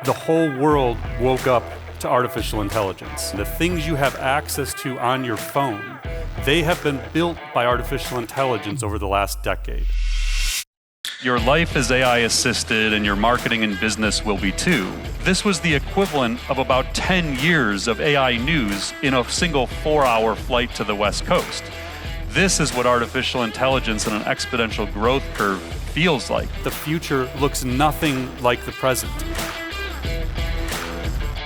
The whole world woke up to artificial intelligence. The things you have access to on your phone, they have been built by artificial intelligence over the last decade. Your life is AI assisted and your marketing and business will be too. This was the equivalent of about 10 years of AI news in a single 4-hour flight to the West Coast. This is what artificial intelligence and an exponential growth curve feels like. The future looks nothing like the present.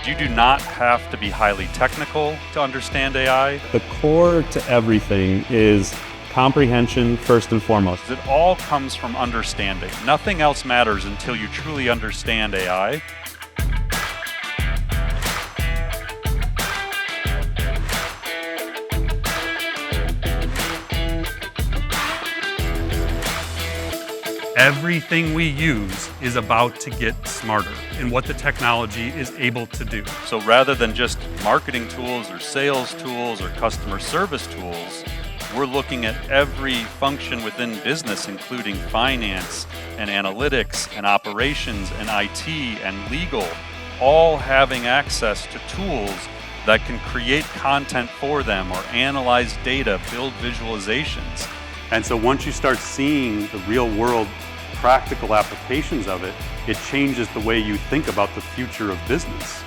You do not have to be highly technical to understand AI. The core to everything is comprehension first and foremost. It all comes from understanding. Nothing else matters until you truly understand AI. Everything we use is about to get smarter in what the technology is able to do. So rather than just marketing tools or sales tools or customer service tools, we're looking at every function within business, including finance and analytics and operations and IT and legal, all having access to tools that can create content for them or analyze data, build visualizations. And so once you start seeing the real world practical applications of it, it changes the way you think about the future of business.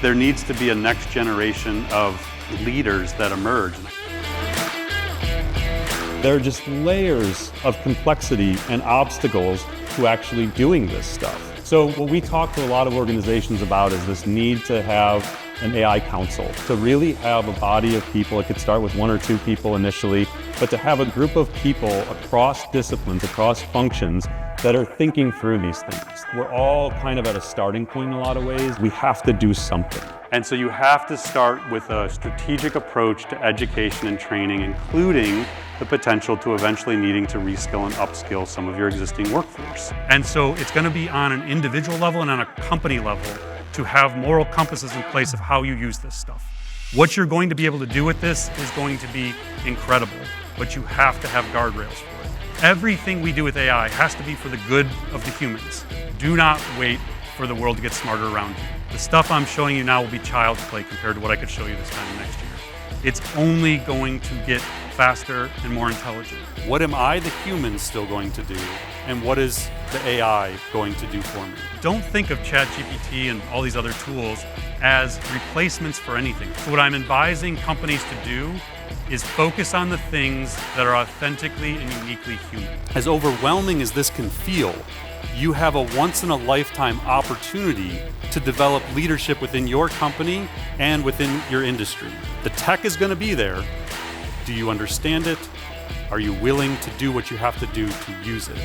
There needs to be a next generation of leaders that emerge. There are just layers of complexity and obstacles to actually doing this stuff. So what we talk to a lot of organizations about is this need to have an AI council, to really have a body of people. It could start with 1 or 2 people initially, but to have a group of people across disciplines, across functions that are thinking through these things. We're all kind of at a starting point in a lot of ways. We have to do something. And so you have to start with a strategic approach to education and training, including the potential to eventually needing to reskill and upskill some of your existing workforce. And so it's going to be on an individual level and on a company level to have moral compasses in place of how you use this stuff. What you're going to be able to do with this is going to be incredible, but you have to have guardrails for it. Everything we do with AI has to be for the good of the humans. Do not wait for the world to get smarter around you. The stuff I'm showing you now will be child's play compared to what I could show you this time next year. It's only going to get faster and more intelligent. What am I, the human, still going to do? And what is the AI going to do for me? Don't think of ChatGPT and all these other tools as replacements for anything. So what I'm advising companies to do is focus on the things that are authentically and uniquely human. As overwhelming as this can feel, you have a once-in-a-lifetime opportunity to develop leadership within your company and within your industry. The tech is going to be there. Do you understand it? Are you willing to do what you have to do to use it?